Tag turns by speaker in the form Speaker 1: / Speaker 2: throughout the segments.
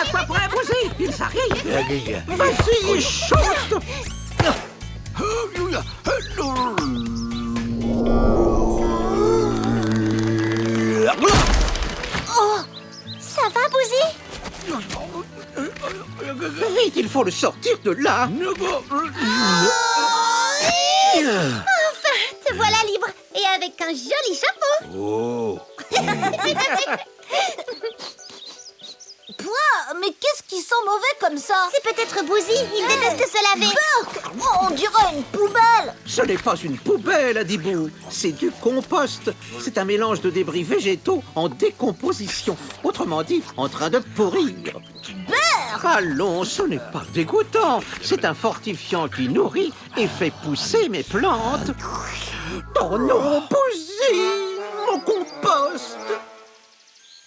Speaker 1: À quoi près, Bouzy? Ils arrivent. Vas-y, chante.
Speaker 2: Oh, ça va, Bouzy?
Speaker 1: Vite, il faut le sortir de là.
Speaker 2: Enfin, te voilà libre. Et avec un joli chapeau.
Speaker 3: Oh.
Speaker 2: Pouah, mais qu'est-ce qui sent mauvais comme ça? C'est peut-être Bouzy, il déteste se laver. Oh, on dirait une poubelle.
Speaker 1: Ce n'est pas une poubelle, Adibou. C'est du compost. C'est un mélange de débris végétaux en décomposition. Autrement dit, en train de pourrir. Allons, ce n'est pas dégoûtant. C'est un fortifiant qui nourrit et fait pousser mes plantes. Oh non, Bouzy, mon compost.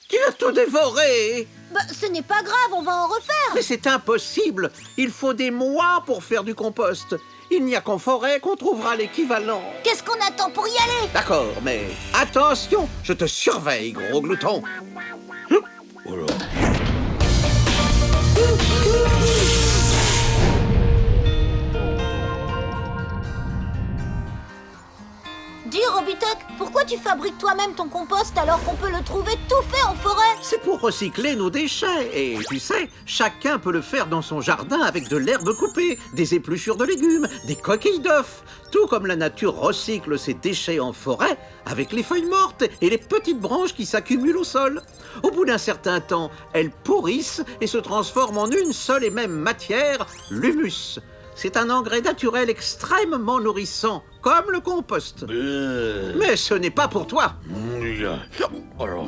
Speaker 1: Tu as tout dévoré.
Speaker 2: Bah, ce n'est pas grave, on va en refaire.
Speaker 1: Mais c'est impossible. Il faut des mois pour faire du compost. Il n'y a qu'en forêt qu'on trouvera l'équivalent.
Speaker 2: Qu'est-ce qu'on attend pour y aller?
Speaker 1: D'accord, mais attention, je te surveille, gros glouton.
Speaker 3: Voilà.
Speaker 2: Dis, Robitoc, pourquoi tu fabriques toi-même ton compost alors qu'on peut le trouver tout fait en forêt?
Speaker 1: C'est pour recycler nos déchets. Et tu sais, chacun peut le faire dans son jardin avec de l'herbe coupée, des épluchures de légumes, des coquilles d'œufs. Tout comme la nature recycle ses déchets en forêt avec les feuilles mortes et les petites branches qui s'accumulent au sol. Au bout d'un certain temps, elles pourrissent et se transforment en une seule et même matière, l'humus. C'est un engrais naturel extrêmement nourrissant, comme le compost. Mais ce n'est pas pour toi.
Speaker 3: Alors.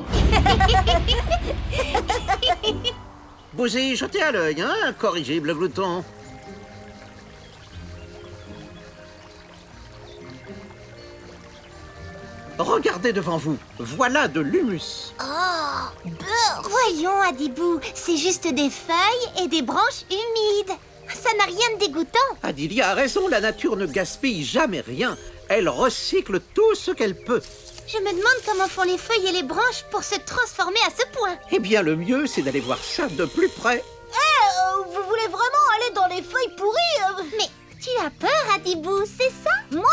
Speaker 1: Bouzy, jetez à l'œil, hein, incorrigible glouton. Regardez devant vous, voilà de l'humus.
Speaker 2: Oh, beurre. Voyons, Adibou, c'est juste des feuilles et des branches humides. Ça n'a rien de dégoûtant.
Speaker 1: Adilia a raison, la nature ne gaspille jamais rien. Elle recycle tout ce qu'elle peut.
Speaker 2: Je me demande comment font les feuilles et les branches pour se transformer à ce point.
Speaker 1: Eh bien, le mieux, c'est d'aller voir ça de plus près.
Speaker 2: Vous voulez vraiment aller dans les feuilles pourries Mais tu as peur, Adibou, c'est ça? Moi?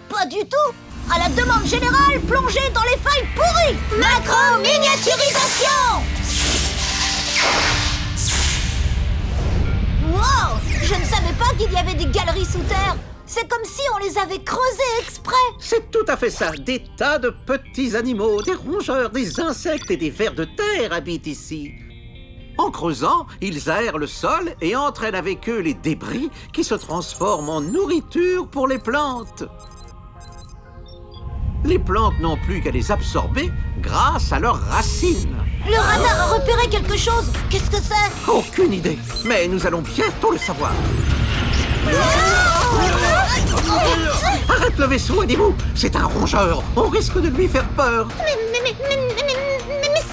Speaker 2: Pas du tout. À la demande générale, plongez dans les feuilles pourries. Macro-miniaturisation. Wow! Je ne savais pas qu'il y avait des galeries sous terre. C'est comme si on les avait creusées exprès.
Speaker 1: C'est tout à fait ça. Des tas de petits animaux, des rongeurs, des insectes et des vers de terre habitent ici. En creusant, ils aèrent le sol et entraînent avec eux les débris qui se transforment en nourriture pour les plantes. Les plantes n'ont plus qu'à les absorber grâce à leurs racines.
Speaker 2: Le radar a repéré quelque chose. Qu'est-ce que c'est?
Speaker 1: Aucune idée, mais nous allons bientôt le savoir. Arrête le vaisseau, Adibou. C'est un rongeur. On risque de lui faire peur.
Speaker 2: Mais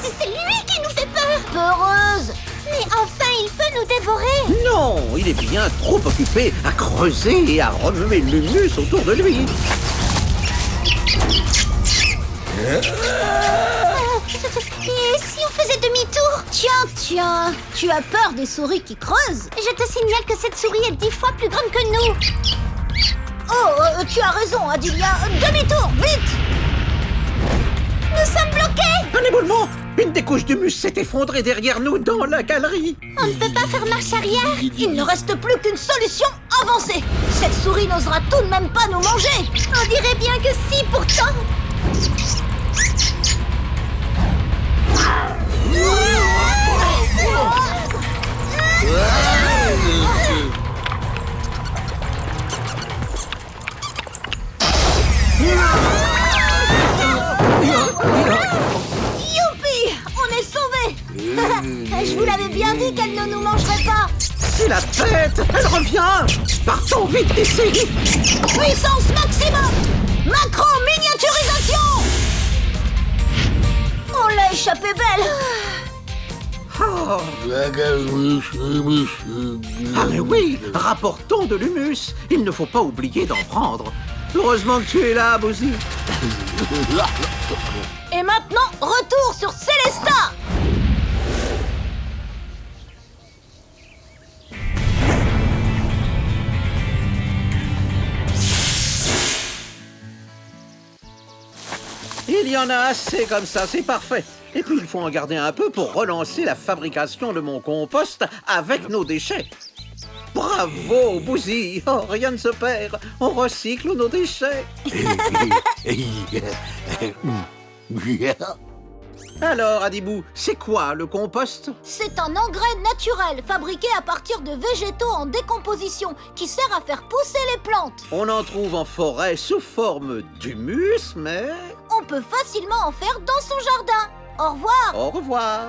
Speaker 2: c'est lui qui nous fait peur. Peureuse. Mais enfin, il peut nous dévorer.
Speaker 1: Non, il est bien trop occupé à creuser et à remuer l'humus autour de lui.
Speaker 2: Et si on faisait demi-tour? Tiens, tu as peur des souris qui creusent? Je te signale que cette souris est 10 fois plus grande que nous. Oh, tu as raison, Adilia. Demi-tour, vite! Nous sommes bloqués!
Speaker 1: Un éboulement! Une des couches d'humus s'est effondrée derrière nous dans la galerie.
Speaker 2: On ne peut pas faire marche arrière. Il ne reste plus qu'une solution, avancer. Cette souris n'osera tout de même pas nous manger. On dirait bien que si, pourtant. Youpi! On est sauvés. Je vous l'avais bien dit qu'elle ne nous mangerait pas.
Speaker 1: C'est la bête! Elle revient! Partons vite d'ici!
Speaker 2: Puissance maximum! Macro-miniaturisation! On l'a échappé belle!
Speaker 1: Oh. Ah mais oui! Rapportons de l'humus! Il ne faut pas oublier d'en prendre. Heureusement que tu es là, Bouzy.
Speaker 2: Et maintenant, retour sur Célesta!
Speaker 1: y en a assez comme ça, c'est parfait. Et puis il faut en garder un peu pour relancer la fabrication de mon compost avec nos déchets. Bravo, Bouzy! Oh, rien ne se perd. On recycle nos déchets. Alors, Adibou, c'est quoi le compost?
Speaker 2: C'est un engrais naturel fabriqué à partir de végétaux en décomposition qui sert à faire pousser les plantes.
Speaker 1: On en trouve en forêt sous forme d'humus, mais...
Speaker 2: On peut facilement en faire dans son jardin. Au revoir.
Speaker 1: Au revoir.